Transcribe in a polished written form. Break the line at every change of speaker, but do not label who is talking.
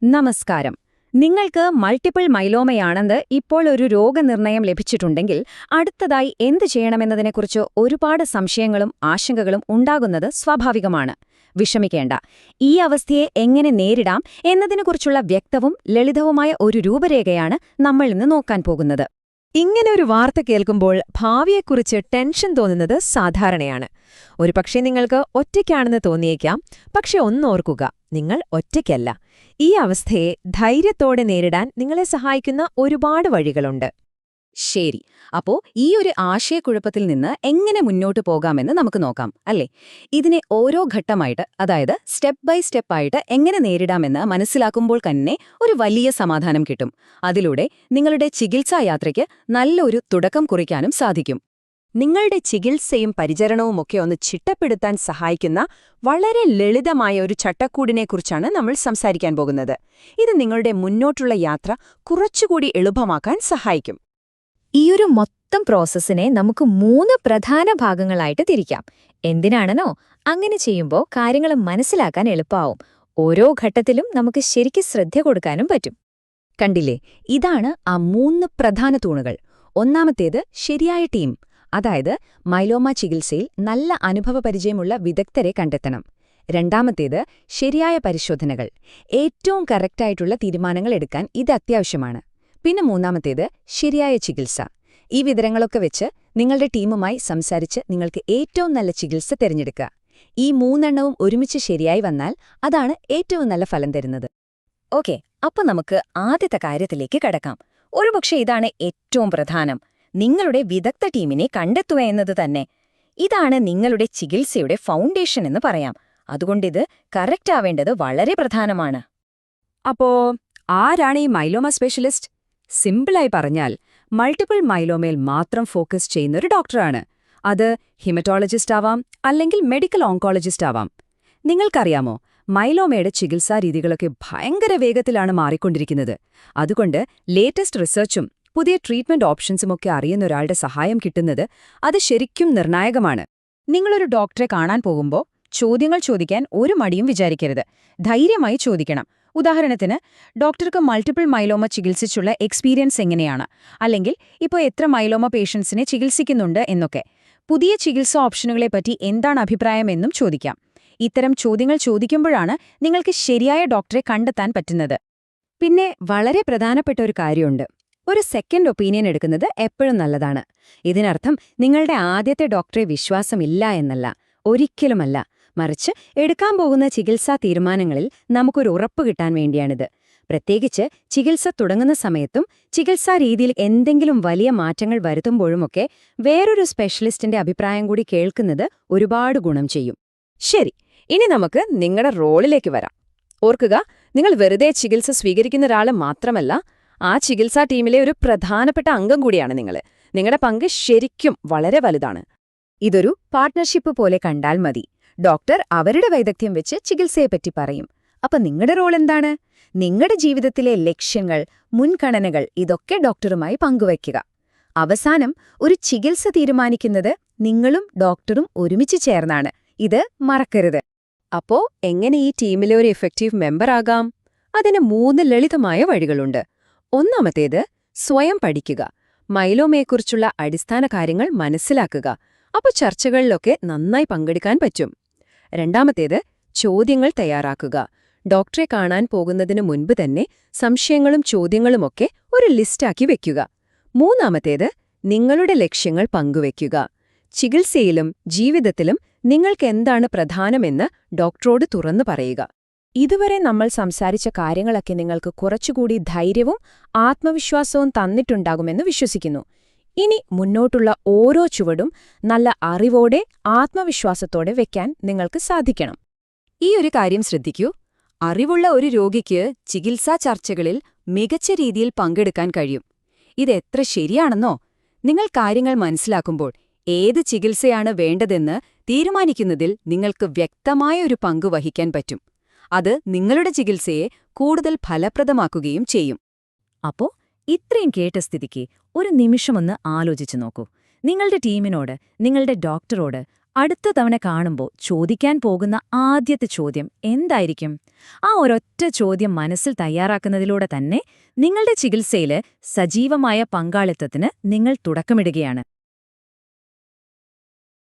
നമസ്കാരം. നിങ്ങൾക്ക് മൾട്ടിപ്പിൾ മൈലോമയാണെന്ന് ഇപ്പോൾ ഒരു രോഗനിർണയം ലഭിച്ചിട്ടുണ്ടെങ്കിൽ അടുത്തതായി എന്ത് ചെയ്യണമെന്നതിനെക്കുറിച്ച് ഒരുപാട് സംശയങ്ങളും ആശങ്കകളും ഉണ്ടാകുന്നത് സ്വാഭാവികമാണ്. വിഷമിക്കേണ്ട. ഈ അവസ്ഥയെ എങ്ങനെ നേരിടാം എന്നതിനെക്കുറിച്ചുള്ള വ്യക്തവും ലളിതവുമായ ഒരു രൂപരേഖയാണ് നമ്മൾ ഇന്ന് നോക്കാൻ പോകുന്നത്.
ഇങ്ങനെ ഒരു വാർത്ത കേൾക്കുമ്പോൾ ഭാവിയെക്കുറിച്ച് ടെൻഷൻ തോന്നുന്നത് സാധാരണയാണ്. ഒരുപക്ഷെ നിങ്ങൾക്ക് ഒറ്റയ്ക്കാണെന്ന് തോന്നിയേക്കാം. പക്ഷെ ഒന്നോർക്കുക, നിങ്ങൾ ഒറ്റയ്ക്കല്ല. ഈ അവസ്ഥയെ ധൈര്യത്തോടെ നേരിടാൻ നിങ്ങളെ സഹായിക്കുന്ന ഒരുപാട് വഴികളുണ്ട്.
ശരി, അപ്പോ ഈ ഒരു ആശയക്കുഴപ്പത്തിൽ നിന്ന് എങ്ങനെ മുന്നോട്ടു പോകാമെന്ന് നമുക്ക് നോക്കാം, അല്ലേ? ഇതിനെ ഓരോ ഘട്ടമായിട്ട്, അതായത് സ്റ്റെപ്പ് ബൈ സ്റ്റെപ്പായിട്ട് എങ്ങനെ നേരിടാമെന്ന് മനസ്സിലാക്കുമ്പോൾ തന്നെ ഒരു വലിയ സമാധാനം കിട്ടും. അതിലൂടെ നിങ്ങളുടെ ചികിത്സായാത്രയ്ക്ക് നല്ലൊരു തുടക്കം കുറിക്കാനും സാധിക്കും.
നിങ്ങളുടെ ചികിത്സയും പരിചരണവുമൊക്കെ ഒന്ന് ചിട്ടപ്പെടുത്താൻ സഹായിക്കുന്ന വളരെ ലളിതമായ ഒരു ചട്ടക്കൂടിനെക്കുറിച്ചാണ് നമ്മൾ സംസാരിക്കാൻ പോകുന്നത്. ഇത് നിങ്ങളുടെ മുന്നോട്ടുള്ള യാത്ര കുറച്ചുകൂടി എളുപ്പമാക്കാൻ സഹായിക്കും.
ഈയൊരു മൊത്തം പ്രോസസ്സിനെ നമുക്ക് 3 പ്രധാന ഭാഗങ്ങളായിട്ട് തിരിക്കാം. എന്തിനാണെന്നോ, അങ്ങനെ ചെയ്യുമ്പോൾ കാര്യങ്ങൾ മനസ്സിലാക്കാൻ എളുപ്പമാവും. ഓരോ ഘട്ടത്തിലും നമുക്ക് ശരിക്ക് ശ്രദ്ധ കൊടുക്കാനും പറ്റും. കണ്ടില്ലേ, ഇതാണ് ആ 3 പ്രധാന തൂണുകൾ. ഒന്നാമത്തേത് ശരിയായ ടീം, അതായത് മൈലോമ ചികിത്സയിൽ നല്ല അനുഭവപരിചയമുള്ള വിദഗ്ധരെ കണ്ടെത്തണം. രണ്ടാമത്തേത് ശരിയായ പരിശോധനകൾ, ഏറ്റവും കറക്റ്റായിട്ടുള്ള തീരുമാനങ്ങൾ എടുക്കാൻ ഇത് അത്യാവശ്യമാണ്. പിന്നെ മൂന്നാമത്തേത് ശരിയായ ചികിത്സ. ഈ വിവരങ്ങളൊക്കെ വെച്ച് നിങ്ങളുടെ ടീമുമായി സംസാരിച്ച് നിങ്ങൾക്ക് ഏറ്റവും നല്ല ചികിത്സ തിരഞ്ഞെടുക്കുക. ഈ 3 ഒരുമിച്ച് ശരിയായി വന്നാൽ അതാണ് ഏറ്റവും നല്ല ഫലം തരുന്നത്. ഓക്കെ, അപ്പൊ നമുക്ക് ആദ്യത്തെ കാര്യത്തിലേക്ക് കടക്കാം. ഒരുപക്ഷെ ഇതാണ് ഏറ്റവും പ്രധാനം: നിങ്ങളുടെ വിദഗ്ധ ടീമിനെ കണ്ടെത്തുക എന്നത് തന്നെ. ഇതാണ് നിങ്ങളുടെ ചികിത്സയുടെ ഫൗണ്ടേഷൻ എന്ന് പറയാം. അതുകൊണ്ടിത് കറക്റ്റ് ആവേണ്ടത് വളരെ പ്രധാനമാണ്.
അപ്പോ ആരാണ് ഈ മൈലോമ സ്പെഷ്യലിസ്റ്റ്? സിമ്പിളായി പറഞ്ഞാൽ, മൾട്ടിപ്പിൾ മൈലോമയിൽ മാത്രം ഫോക്കസ് ചെയ്യുന്നൊരു ഡോക്ടറാണ്. അത് ഹിമറ്റോളജിസ്റ്റ് ആവാം, അല്ലെങ്കിൽ മെഡിക്കൽ ഓങ്കോളജിസ്റ്റ് ആവാം. നിങ്ങൾക്കറിയാമോ, മൈലോമയുടെ ചികിത്സാ രീതികളൊക്കെ ഭയങ്കര വേഗത്തിലാണ് മാറിക്കൊണ്ടിരിക്കുന്നത്. അതുകൊണ്ട് ലേറ്റസ്റ്റ് റിസർച്ചും പുതിയ ട്രീറ്റ്മെന്റ് ഓപ്ഷൻസുമൊക്കെ അറിയുന്ന ഒരാളുടെ സഹായം കിട്ടുന്നത് അത് ശരിക്കും നിർണായകമാണ്.
നിങ്ങളൊരു ഡോക്ടറെ കാണാൻ പോകുമ്പോൾ ചോദ്യങ്ങൾ ചോദിക്കാൻ ഒരു മടിയും വിചാരിക്കരുത്. ധൈര്യമായി ചോദിക്കണം. ഉദാഹരണത്തിന്, ഡോക്ടർക്ക് മൾട്ടിപ്പിൾ മൈലോമ ചികിത്സിച്ചുള്ള എക്സ്പീരിയൻസ് എങ്ങനെയാണ്, അല്ലെങ്കിൽ ഇപ്പോൾ എത്ര മൈലോമ പേഷ്യൻസിനെ ചികിത്സിക്കുന്നുണ്ട് എന്നൊക്കെ. പുതിയ ചികിത്സാ ഓപ്ഷനുകളെപ്പറ്റി എന്താണ് അഭിപ്രായം എന്നും ചോദിക്കാം. ഇത്തരം ചോദ്യങ്ങൾ ചോദിക്കുമ്പോഴാണ് നിങ്ങൾക്ക് ശരിയായ ഡോക്ടറെ കണ്ടെത്താൻ പറ്റുന്നത്.
പിന്നെ വളരെ പ്രധാനപ്പെട്ട ഒരു കാര്യമുണ്ട്: ഒരു സെക്കൻഡ് ഒപ്പീനിയൻ എടുക്കുന്നത് എപ്പോഴും നല്ലതാണ്. ഇതിനർത്ഥം നിങ്ങളുടെ ആദ്യത്തെ ഡോക്ടറെ വിശ്വാസമില്ല എന്നല്ല, ഒരിക്കലുമല്ല. മറിച്ച് എടുക്കാൻ പോകുന്ന ചികിത്സാ തീരുമാനങ്ങളിൽ നമുക്കൊരു ഉറപ്പ് കിട്ടാൻ വേണ്ടിയാണിത്. പ്രത്യേകിച്ച് ചികിത്സ തുടങ്ങുന്ന സമയത്തും ചികിത്സാ രീതിയിൽ എന്തെങ്കിലും വലിയ മാറ്റങ്ങൾ വരുത്തുമ്പോഴുമൊക്കെ വേറൊരു സ്പെഷ്യലിസ്റ്റിന്റെ അഭിപ്രായം കൂടി കേൾക്കുന്നത് ഒരുപാട് ഗുണം ചെയ്യും.
ശരി, ഇനി നമുക്ക് നിങ്ങളുടെ റോളിലേക്ക് വരാം. ഓർക്കുക, നിങ്ങൾ വെറുതെ ചികിത്സ സ്വീകരിക്കുന്ന ഒരാൾ മാത്രമല്ല, ആ ചികിത്സാ ടീമിലെ ഒരു പ്രധാനപ്പെട്ട അംഗം കൂടിയാണ് നിങ്ങൾ. നിങ്ങളുടെ പങ്ക് ശരിക്കും വളരെ വലുതാണ്. ഇതൊരു പാർട്ട്ണർഷിപ്പ് പോലെ കണ്ടാൽ മതി. ഡോക്ടർ അവരുടെ വൈദഗ്ധ്യം വെച്ച് ചികിത്സയെപ്പറ്റി പറയും. അപ്പൊ നിങ്ങളുടെ റോൾ എന്താണ്? നിങ്ങളുടെ ജീവിതത്തിലെ ലക്ഷ്യങ്ങൾ, മുൻഗണനകൾ ഇതൊക്കെ ഡോക്ടറുമായി പങ്കുവയ്ക്കുക. അവസാനം ഒരു ചികിത്സ തീരുമാനിക്കുന്നത് നിങ്ങളും ഡോക്ടറും ഒരുമിച്ച് ചേർന്നാണ്. ഇത് മറക്കരുത്.
അപ്പോ എങ്ങനെ ഈ ടീമിലെ ഒരു എഫക്റ്റീവ് മെമ്പർ ആകാം? അതിന് 3 ലളിതമായ വഴികളുണ്ട്. ഒന്നാമത്തേത് സ്വയം പഠിക്കുക. മൈലോമയെക്കുറിച്ചുള്ള അടിസ്ഥാന കാര്യങ്ങൾ മനസ്സിലാക്കുക. അപ്പോൾ ചർച്ചകളിലൊക്കെ നന്നായി പങ്കെടുക്കാൻ പറ്റും. രണ്ടാമത്തേത് ചോദ്യങ്ങൾ തയ്യാറാക്കുക. ഡോക്ടറെ കാണാൻ പോകുന്നതിനു മുൻപ് തന്നെ സംശയങ്ങളും ചോദ്യങ്ങളുമൊക്കെ ഒരു ലിസ്റ്റാക്കി വെക്കുക. മൂന്നാമത്തേത് നിങ്ങളുടെ ലക്ഷ്യങ്ങൾ പങ്കുവയ്ക്കുക. ചികിത്സയിലും ജീവിതത്തിലും നിങ്ങൾക്കെന്താണ് പ്രധാനമെന്ന് ഡോക്ടറോട് തുറന്നു പറയുക.
ഇതുവരെ നമ്മൾ സംസാരിച്ച കാര്യങ്ങളൊക്കെ നിങ്ങൾക്ക് കുറച്ചുകൂടി ധൈര്യവും ആത്മവിശ്വാസവും തന്നിട്ടുണ്ടാകുമെന്ന് വിശ്വസിക്കുന്നു. ഇനി മുന്നോട്ടുള്ള ഓരോ ചുവടും നല്ല അറിവോടെ, ആത്മവിശ്വാസത്തോടെ വെക്കാൻ നിങ്ങൾക്ക് സാധിക്കണം.
ഈ ഒരു കാര്യം ശ്രദ്ധിക്കൂ: അറിവുള്ള ഒരു രോഗിക്ക് ചികിത്സാ ചർച്ചകളിൽ മികച്ച രീതിയിൽ പങ്കെടുക്കാൻ കഴിയും. ഇതെത്ര ശരിയാണെന്നോ? നിങ്ങൾ കാര്യങ്ങൾ മനസ്സിലാക്കുമ്പോൾ ഏത് ചികിത്സയാണ് വേണ്ടതെന്ന് തീരുമാനിക്കുന്നതിൽ നിങ്ങൾക്ക് വ്യക്തമായ ഒരു പങ്ക് വഹിക്കാൻ പറ്റും. അത് നിങ്ങളുടെ ചികിത്സയെ കൂടുതൽ ഫലപ്രദമാക്കുകയും ചെയ്യും.
അപ്പോ ഇത്രയും കേട്ട സ്ഥിതിക്ക് ഒരു നിമിഷമൊന്ന് ആലോചിച്ചു നോക്കൂ. നിങ്ങളുടെ ടീമിനോട്, നിങ്ങളുടെ ഡോക്ടറോട്,
അടുത്ത തവണ കാണുമ്പോൾ ചോദിക്കാൻ പോകുന്ന ആദ്യത്തെ ചോദ്യം എന്തായിരിക്കും? ആ ഒരൊറ്റ ചോദ്യം മനസ്സിൽ തയ്യാറാക്കുന്നതിലൂടെ തന്നെ നിങ്ങളുടെ ചികിത്സയില് സജീവമായ പങ്കാളിത്തത്തിന് നിങ്ങൾ തുടക്കമിടുകയാണ്.